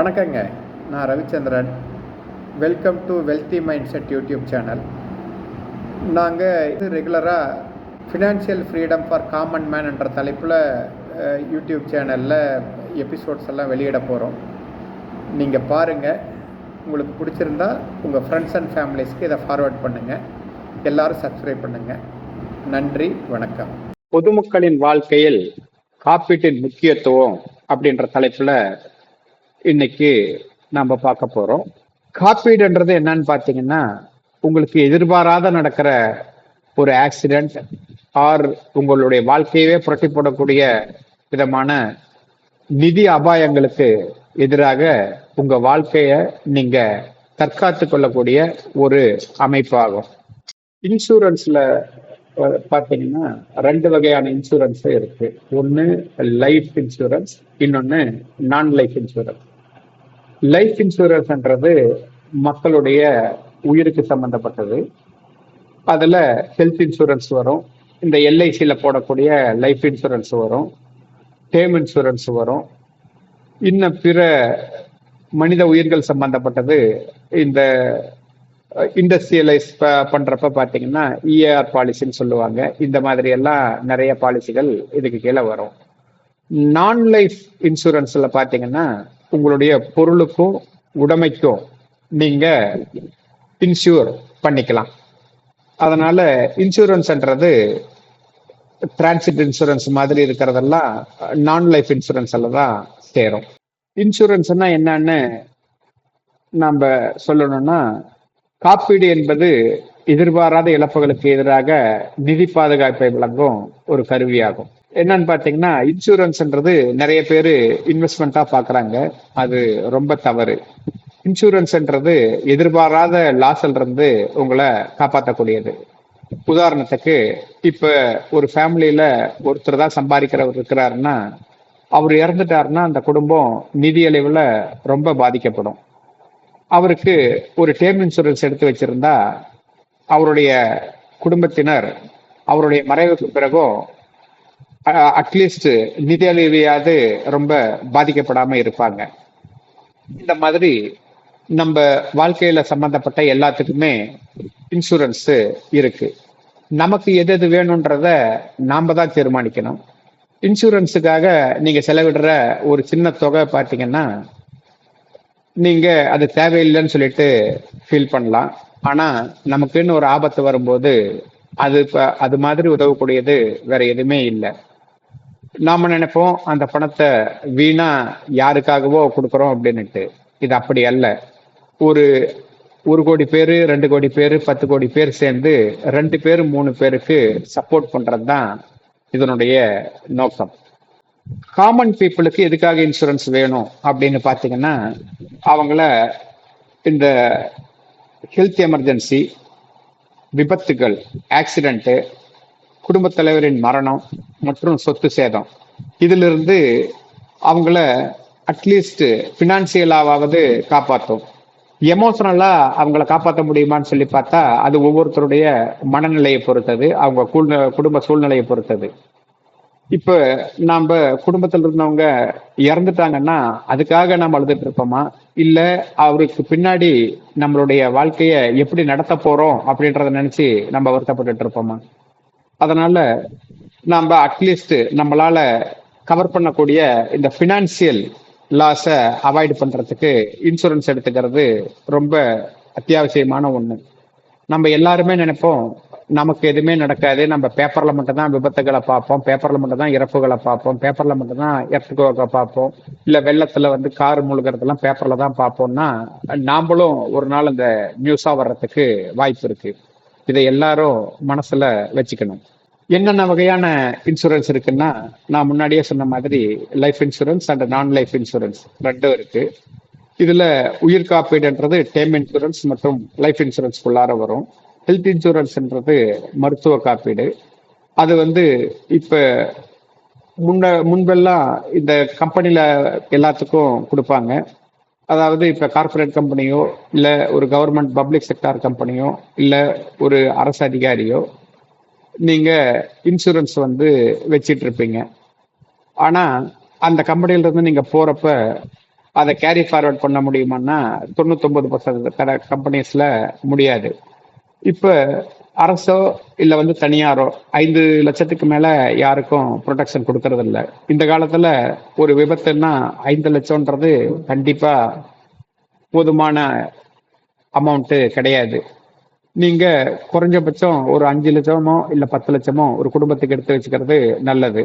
வணக்கங்க. நான் Ravichandran. Welcome to wealthy mind set YouTube channel. நாங்கள் ரெகுலராக financial freedom for common man என்ற தலைப்பில் யூடியூப் சேனலில் எபிசோட்ஸ் எல்லாம் வெளியிட போகிறோம். நீங்கள் பாருங்கள். உங்களுக்கு பிடிச்சிருந்தா உங்கள் ஃப்ரெண்ட்ஸ் அண்ட் ஃபேமிலிஸ்க்கு இதை ஃபார்வர்ட் பண்ணுங்கள். எல்லோரும் சப்ஸ்கிரைப் பண்ணுங்கள். நன்றி, வணக்கம். பொதுமக்களின் வாழ்க்கையில் காப்பீட்டின் முக்கியத்துவம் அப்படின்ற தலைப்பில் இன்னைக்கு நம்ம பார்க்க போறோம். காப்பீடுன்றது என்னன்னு பார்த்தீங்கன்னா, உங்களுக்கு எதிர்பாராத நடக்கிற ஒரு ஆக்சிடென்ட் ஆர் உங்களுடைய வாழ்க்கையவே புரட்டி போடக்கூடிய விதமான நிதி அபாயங்களுக்கு எதிராக உங்க வாழ்க்கைய நீங்க தற்காத்து கொள்ளக்கூடிய ஒரு அமைப்பாகும். இன்சூரன்ஸ்ல பார்த்தீங்கன்னா 2 வகையான இன்சூரன்ஸ் இருக்கு. ஒன்னு லைஃப் இன்சூரன்ஸ், இன்னொன்னு நான் லைஃப் இன்சூரன்ஸ். லைஃப் இன்சூரன்ஸ்ன்றது மக்களுடைய உயிருக்கு சம்பந்தப்பட்டது. அதுல ஹெல்த் இன்சூரன்ஸ் வரும், இந்த எல்ஐசியில போடக்கூடிய லைஃப் இன்சூரன்ஸ் வரும், டேர்ம் இன்சூரன்ஸ் வரும், இன்னும் பிற மனித உயிர்கள் சம்பந்தப்பட்டது. இந்த இண்டஸ்ட்ரியலைஸ் பண்றப்ப பாத்தீங்கன்னா இஏஆர் பாலிசின்னு சொல்லுவாங்க. இந்த மாதிரி எல்லாம் நிறைய பாலிசிகள் இதுக்கு கீழே வரும். நான் லைஃப் இன்சூரன்ஸ்ல பாத்தீங்கன்னா உங்களுடைய பொருளுக்கும் உடைமைக்கும் நீங்க இன்சூர் பண்ணிக்கலாம். அதனால இன்சூரன்ஸ்ன்றது டிரான்சிட் இன்சூரன்ஸ் மாதிரி இருக்கிறதெல்லாம் நான் லைஃப் இன்சூரன்ஸ்ல தான் சேரும். இன்சூரன்ஸ்னா என்னன்னு நம்ம சொல்லணும்னா, காப்பீடு என்பது எதிர்பாராத இழப்புகளுக்கு எதிராக நிதி பாதுகாப்பை வழங்கும் ஒரு கருவியாகும். என்னன்னு பாத்தீங்கன்னா, இன்சூரன்ஸ்ன்றது நிறைய பேரு இன்வெஸ்ட்மெண்டா பாக்குறாங்க. அது ரொம்ப தவறு. இன்சூரன்ஸ்ன்றது எதிர்பாராத லாஸ்ல இருந்து உங்களை காப்பாற்றக்கூடியது. உதாரணத்துக்கு, இப்ப ஒரு ஃபேமிலியில ஒருத்தர் தான் சம்பாதிக்கிறவர் இருக்கிறாருன்னா, அவர் இறந்துட்டாருன்னா அந்த குடும்பம் நிதி அளவுல ரொம்ப பாதிக்கப்படும். அவருக்கு ஒரு டேர்ம் இன்சூரன்ஸ் எடுத்து வச்சிருந்தா அவருடைய குடும்பத்தினர் அவருடைய மறைவுக்கு பிறகும் அட்லீஸ்ட் நிதி அளவியாவது ரொம்ப பாதிக்கப்படாம இருப்பாங்க. இந்த மாதிரி நம்ம வாழ்க்கையில சம்பந்தப்பட்ட எல்லாத்துக்குமே இன்சூரன்ஸ் இருக்கு. நமக்கு எது எது வேணும்ன்றத நாம தான் தீர்மானிக்கணும். இன்சூரன்ஸுக்காக நீங்க செலவிடுற ஒரு சின்ன தொகை பார்த்தீங்கன்னா, நீங்க அது தேவையில்லைன்னு சொல்லிட்டு ஃபீல் பண்ணலாம். ஆனா நமக்குன்னு ஒரு ஆபத்து வரும்போது அது மாதிரி உதவக்கூடியது வேற எதுவுமே இல்லை. நாம நினைப்போம் அந்த பணத்தை வீணா யாருக்காகவோ கொடுக்குறோம் அப்படின்னுட்டு. இது அப்படி அல்ல. ஒரு 1 கோடி பேரு, 2 கோடி பேரு, 10 கோடி பேர் சேர்ந்து 2 பேரு 3 பேருக்கு சப்போர்ட் பண்றது தான் இதனுடைய நோக்கம். காமன் பீப்புளுக்கு எதுக்காக இன்சூரன்ஸ் வேணும் அப்படின்னு பாத்தீங்கன்னா, அவங்கள இந்த ஹெல்த் எமர்ஜென்சி, விபத்துகள், ஆக்சிடென்ட், குடும்பத் தலைவரின் மரணம் மற்றும் சொத்து சேதம், இதுல இருந்து அவங்கள அட்லீஸ்ட் பினான்சியலாவது காப்பாற்றும். எமோஷனலா அவங்கள காப்பாற்ற முடியுமான்னு சொல்லி பார்த்தா அது ஒவ்வொருத்தருடைய மனநிலையை பொறுத்தது, அவங்க குடும்ப சூழ்நிலையை பொறுத்தது. இப்ப நாம குடும்பத்துல இருந்தவங்க இறந்துட்டாங்கன்னா அதுக்காக நம்ம அழுதுட்டு இருப்போமா, இல்ல அவருக்கு பின்னாடி நம்மளுடைய வாழ்க்கைய எப்படி நடத்த போறோம் அப்படின்றத நினைச்சு நம்ம வருத்தப்பட்டு இருப்போமா? அதனால நாம அட்லீஸ்ட் நம்மளால கவர் பண்ணக்கூடிய இந்த பினான்சியல் லாஸ அவாய்ட் பண்றதுக்கு இன்சூரன்ஸ் எடுத்துக்கிறது ரொம்ப அத்தியாவசியமான ஒண்ணு. நம்ம எல்லாருமே நினைப்போம் நமக்கு எதுவுமே நடக்காது, நம்ம பேப்பர்ல மட்டும் தான் விபத்துகளை பார்ப்போம், பேப்பர்ல மட்டும் தான் இறப்புகளை பார்ப்போம், பேப்பர்ல மட்டும் தான் எர்த்குவேக்கை பார்ப்போம், இல்ல வெள்ளத்துல கார் முழுகிறதெல்லாம் பேப்பர்ல தான் பார்ப்போம்னா நாமளும் ஒரு நாள் அந்த நியூஸா வர்றதுக்கு வாய்ப்பு இருக்கு. இதை எல்லாரும் மனசுல வச்சுக்கணும். என்னென்ன வகையான இன்சூரன்ஸ் இருக்குன்னா, நான் முன்னாடியே சொன்ன மாதிரி லைஃப் இன்சூரன்ஸ் அண்ட் நான் லைஃப் இன்சூரன்ஸ் 2 இருக்கு. இதுல உயிர் காப்பீடுன்றது டேர்ம் இன்சூரன்ஸ் மற்றும் லைஃப் இன்சூரன்ஸ்குள்ளார வரும். ஹெல்த் இன்சூரன்ஸ்ன்றது மருத்துவ காப்பீடு. அது இப்ப முன்பெல்லாம் இந்த கம்பெனில எல்லாத்துக்கும் கொடுப்பாங்க. அதாவது இப்ப கார்பரேட் கம்பெனியோ இல்ல ஒரு கவர்மெண்ட் பப்ளிக் செக்டார் கம்பெனியோ இல்ல ஒரு அரசு அதிகாரியோ நீங்க இன்சூரன்ஸ் வச்சிட்டு இருப்பீங்க. ஆனா அந்த கம்பெனில இருந்து நீங்க போறப்ப அதை கேரி ஃபார்வர்ட் பண்ண முடியுமான்னா 99% கம்பெனிஸ்ல முடியாது. இப்ப அரசோ இல்ல தனியாரோ 5 லட்சத்துக்கு மேல யாருக்கும் ப்ரொடெக்ஷன் கொடுக்கறது இல்ல. இந்த காலத்துல ஒரு விபத்துன்னா 5 லட்சம்ன்றது கண்டிப்பா போதுமான அமௌண்ட் கிடையாது. நீங்க குறைஞ்சபட்சம் ஒரு 5 லட்சமோ இல்ல 10 லட்சமோ ஒரு குடும்பத்துக்கு எடுத்து வச்சுக்கிறது நல்லது.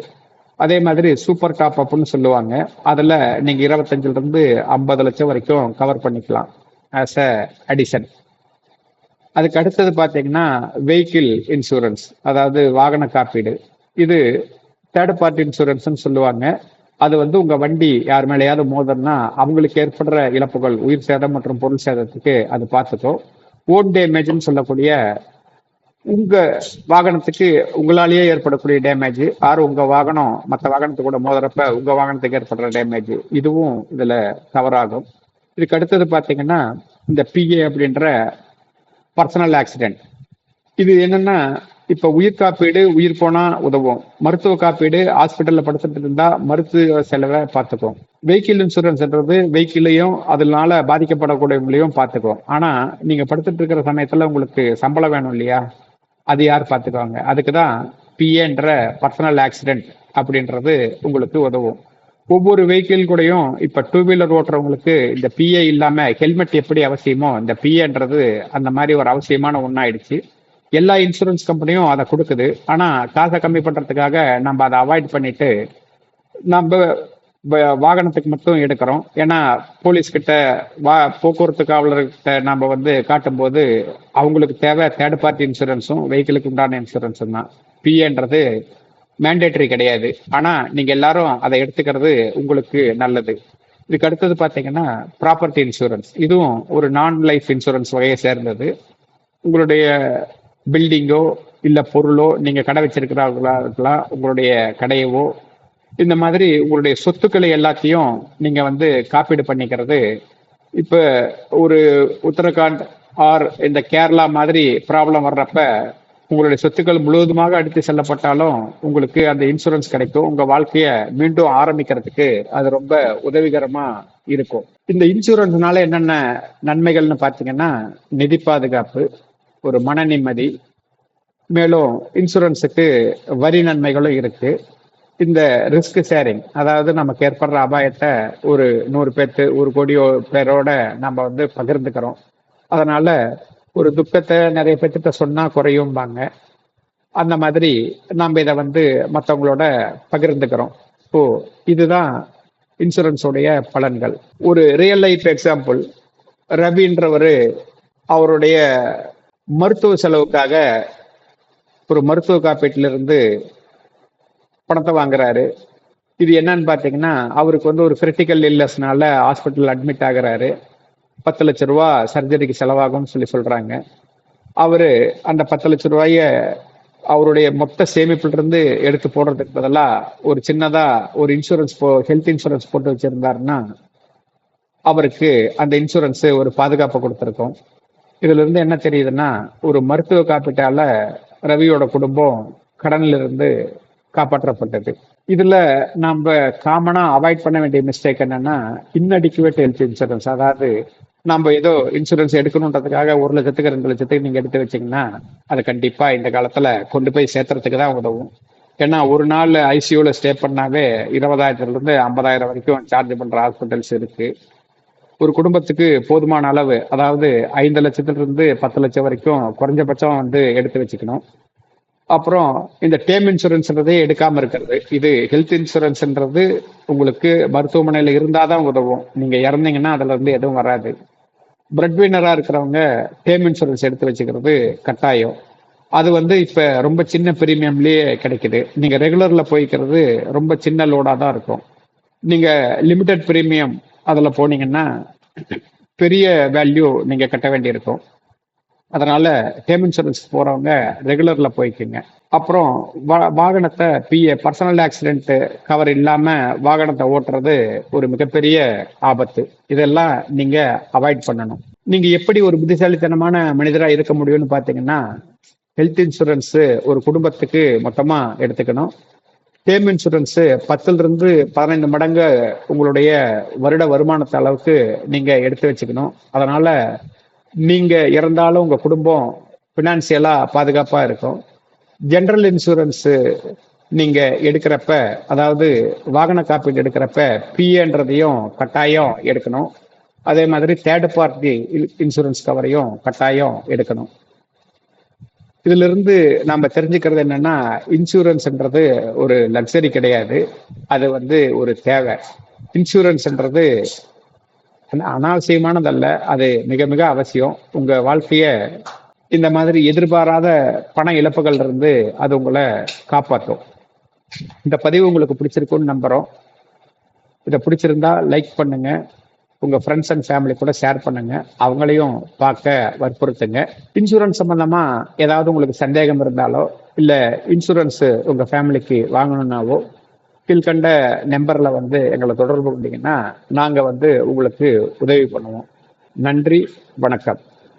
அதே மாதிரி சூப்பர் டாப் அப்னு சொல்லுவாங்க. அதுல நீங்க 25 இருந்து 50 லட்சம் வரைக்கும் கவர் பண்ணிக்கலாம் ஆஸ் அ அடிஷன். அதுக்கு அடுத்தது பாத்தீங்கன்னா வெஹிக்கிள் இன்சூரன்ஸ், அதாவது வாகன காப்பீடு. இது தேர்ட் பார்ட்டி இன்சூரன்ஸ் சொல்லுவாங்க. அது உங்க வண்டி யார் மேலேயாவது மோதல்னா அவங்களுக்கு ஏற்படுற இழப்புகள், உயிர் சேதம் மற்றும் பொருள் சேதத்துக்கு அது பார்த்துக்கும். ஓன் டேமேஜ்னு சொல்லக்கூடிய உங்க வாகனத்துக்கு உங்களாலேயே ஏற்படக்கூடிய டேமேஜ், ஆறு உங்க வாகனம் மற்ற வாகனத்து கூட மோதுறப்ப உங்க வாகனத்துக்கு ஏற்படுற டேமேஜ், இதுவும் இதுல கவர் ஆகும். இதுக்கு அடுத்தது பாத்தீங்கன்னா இந்த பிஏ அப்படின்ற பர்சனல் ஆக்சிடென்ட். இது என்னன்னா இப்ப உயிர் காப்பீடு உயிர் போனா உதவும், மருத்துவ காப்பீடு ஹாஸ்பிட்டல்ல படுத்துட்டு இருந்தா மருத்துவ செலவை பார்த்துக்கும். வெஹிக்கிள் இன்சூரன்ஸ்ன்றது வெஹிக்கிளையும் அதனால பாதிக்கப்படக்கூடியவங்களையும் பார்த்துக்கும். ஆனா நீங்க படுத்துட்டு இருக்கிற சமயத்துல உங்களுக்கு சம்பளம் வேணும் இல்லையா, அது யார் பார்த்துக்குவாங்க? அதுக்குதான் பிஏன்ற பர்சனல் ஆக்சிடென்ட் அப்படின்றது உங்களுக்கு உதவும். ஒவ்வொரு வெஹிக்கிள் கூடயும் இப்ப 2 வீலர் ஓட்டுறவங்களுக்கு இந்த பிஏ இல்லாம ஹெல்மெட் எப்படி அவசியமோ இந்த பிஏன்றது அந்த மாதிரி ஒரு அவசியமான ஒண்ணாயிடுச்சு. எல்லா இன்சூரன்ஸ் கம்பெனியும் அதை கொடுக்குது. ஆனா காசை கம்மி பண்றதுக்காக நம்ம அதை அவாய்ட் பண்ணிட்டு நம்ம வாகனத்துக்கு மட்டும் எடுக்கிறோம். ஏன்னா போலீஸ் கிட்ட போக்குவரத்து காவலர்கிட்ட நம்ம காட்டும் போது அவங்களுக்கு தேவை தேர்ட் பார்ட்டி இன்சூரன்ஸும் வெஹிக்கிளுக்கு உண்டான இன்சூரன்ஸும் தான். பிஏன்றது மேண்டேட்டரி கிடையாது. ஆனா நீங்க எல்லாரும் அதை எடுத்துக்கிறது உங்களுக்கு நல்லது. இதுக்கு அடுத்தது பாத்தீங்கன்னா ப்ராப்பர்ட்டி இன்சூரன்ஸ். இதுவும் ஒரு நான் லைஃப் இன்சூரன்ஸ் வகையை சேர்ந்தது. உங்களுடைய பில்டிங்கோ இல்ல பொருளோ, நீங்க கடை வச்சிருக்கிறவங்களா இருக்கலாம், உங்களுடைய கடையவோ, இந்த மாதிரி உங்களுடைய சொத்துக்களை எல்லாத்தையும் நீங்க காப்பீடு பண்ணிக்கிறது. இப்ப ஒரு உத்தரகாண்ட் ஆர் இந்த கேரளா மாதிரி ப்ராப்ளம் வர்றப்ப உங்களுடைய சொத்துக்கள் முழுவதுமாக அடித்து செல்லப்பட்டாலும் உங்களுக்கு அந்த இன்சூரன்ஸ் கிடைக்கும். உங்க வாழ்க்கைய மீண்டும் ஆரம்பிக்கிறதுக்கு அது ரொம்ப உதவிகரமா இருக்கும். இந்த இன்சூரன்ஸ்னால என்னென்ன நன்மைகள்னு பாத்தீங்கன்னா நிதி பாதுகாப்பு, ஒரு மன நிம்மதி, மேலும் இன்சூரன்ஸுக்கு வரி நன்மைகளும் இருக்கு. இந்த ரிஸ்க் ஷேரிங், அதாவது நமக்கு ஏற்படுற அபாயத்தை ஒரு 100 பேர்த்து 1 கோடி பேரோட நம்ம பகிர்ந்துக்கிறோம். அதனால ஒரு துக்கத்தை நிறைய பேர்த்திட்ட சொன்னா குறையும்பாங்க. அந்த மாதிரி நம்ம இதை மற்றவங்களோட பகிர்ந்துக்கிறோம். ஸோ இதுதான் இன்சூரன்ஸோடைய பலன்கள். ஒரு ரியல் லைஃப் எக்ஸாம்பிள், ரவின்றவர் அவருடைய மருத்துவ செலவுக்காக ஒரு மருத்துவ காப்பீட்டிலிருந்து பணத்தை வாங்குறாரு. இது என்னன்னு பாத்தீங்கன்னா அவருக்கு ஒரு கிரிட்டிக்கல் இல்னஸ்னால ஹாஸ்பிட்டல் அட்மிட் ஆகுறாரு. 10 லட்சம் ரூபா சர்ஜரிக்கு செலவாகும்னு சொல்றாங்க. அவரு அந்த 10 லட்சம் ரூபாய அவருடைய மொத்த சேமிப்புல இருந்து எடுத்து போடுறதுக்கு பதிலா ஒரு சின்னதா ஒரு இன்சூரன்ஸ் ஹெல்த் இன்சூரன்ஸ் போட்டு வச்சிருந்தாருன்னா அவருக்கு அந்த இன்சூரன்ஸ் ஒரு பாதுகாப்பை கொடுத்துருக்கும். இதுல இருந்து என்ன தெரியுதுன்னா ஒரு மருத்துவ காப்பீட்டால ரவியோட குடும்பம் கடன்ல இருந்து காப்பாற்றப்பட்டது. இதுல நம்ம காமனா அவாய்ட் பண்ண வேண்டிய மிஸ்டேக் என்னன்னா இன்அடிக்குவேட் ஹெல்த் இன்சூரன்ஸ். அதாவது நம்ம ஏதோ இன்சூரன்ஸ் எடுக்கணுன்றதுக்காக 1 லட்சத்துக்கு 2 லட்சத்துக்கு நீங்க எடுத்து வச்சீங்கன்னா அது கண்டிப்பா இந்த காலத்துல கொண்டு போய் சேர்த்துறதுக்கு தான் உதவும். ஏன்னா ஒரு நாள் ஐசியூல ஸ்டே பண்ணாவே 20,000 இருந்து 50,000 வரைக்கும் சார்ஜ் பண்ற ஹாஸ்பிட்டல்ஸ் இருக்கு. ஒரு குடும்பத்துக்கு போதுமான அளவு, அதாவது 5 லட்சத்துல இருந்து 10 லட்சம் வரைக்கும் குறைஞ்சபட்சம் எடுத்து வச்சுக்கணும். அப்புறம் இந்த டேர்ம் இன்சூரன்ஸ்ன்றதே எடுக்காம இருக்கிறது. இது ஹெல்த் இன்சூரன்ஸ்ன்றது உங்களுக்கு மருத்துவமனையில இருந்தாதான் உதவும். நீங்க இறந்தீங்கன்னா அதுல இருந்து எதுவும் வராது. பிரெட் வின்னரா இருக்கிறவங்க டேர்ம் இன்சூரன்ஸ் எடுத்து வச்சுக்கிறது கட்டாயம். அது இப்ப ரொம்ப சின்ன பிரீமியம்லயே கிடைக்குது. நீங்க ரெகுலர்ல போய்க்கிறது ரொம்ப சின்ன லோடா தான் இருக்கும். நீங்க லிமிடெட் பிரீமியம் அதுல போனீங்கன்னா பெரிய வேல்யூ நீங்க கட்ட வேண்டியிருக்கும். அதனால டேர்ம் இன்சூரன்ஸ் போறவங்க ரெகுலர்ல போய்க்குங்க. அப்புறம் வாகனத்தை பிஏ பர்சனல் ஆக்சிடென்ட் கவர் இல்லாம வாகனத்தை ஓட்டுறது ஒரு மிகப்பெரிய ஆபத்து. இதெல்லாம் நீங்க அவாய்ட் பண்ணணும். நீங்க எப்படி ஒரு புத்திசாலித்தனமான மனிதரா இருக்க முடியும்னு பாத்தீங்கன்னா ஹெல்த் இன்சூரன்ஸ் ஒரு குடும்பத்துக்கு மொத்தமா எடுத்துக்கணும். டேர்ம் இன்சூரன்ஸ் 10 to 15 மடங்கு உங்களுடைய வருட வருமானத்தை அளவுக்கு நீங்க எடுத்து வச்சுக்கணும். அதனால நீங்க இறந்தாலும் உங்க குடும்பம் பினான்சியலா பாதுகாப்பா இருக்கும். ஜெனரல் இன்சூரன்ஸ் நீங்க எடுக்கிறப்ப, அதாவது வாகன காப்பீடு எடுக்கிறப்ப பிஏன்றதையும் கட்டாயம் எடுக்கணும். அதே மாதிரி தேர்ட் பார்ட்டி இன்சூரன்ஸ் கவரையும் கட்டாயம் எடுக்கணும். இதுல இருந்து நாம தெரிஞ்சுக்கிறது என்னன்னா, இன்சூரன்ஸ்ன்றது ஒரு லக்ஸரி கிடையாது, அது ஒரு தேவை. இன்சூரன்ஸ்ன்றது அனாவசியமானதல்ல, அது மிக மிக அவசியம். உங்க வாழ்க்கைய இந்த மாதிரி எதிர்பாராத பண இழப்புகள் இருந்து அது உங்களை காப்பாற்றும். இந்த பதிவு உங்களுக்கு பிடிச்சிருக்குன்னு நம்புறோம். இதை பிடிச்சிருந்தா லைக் பண்ணுங்க, உங்க ஃப்ரெண்ட்ஸ் அண்ட் ஃபேமிலி கூட ஷேர் பண்ணுங்க, அவங்களையும் பார்க்க வற்புறுத்துங்க. இன்சூரன்ஸ் சம்பந்தமா ஏதாவது உங்களுக்கு சந்தேகம் இருந்தாலோ இல்ல இன்சூரன்ஸ் உங்க ஃபேமிலிக்கு வாங்கணும்னாவோ கீழ்கண்ட நம்பர்ல எங்களை தொடர்பு கொண்டீங்கன்னா நாங்க உங்களுக்கு உதவி பண்ணுவோம். நன்றி, வணக்கம்.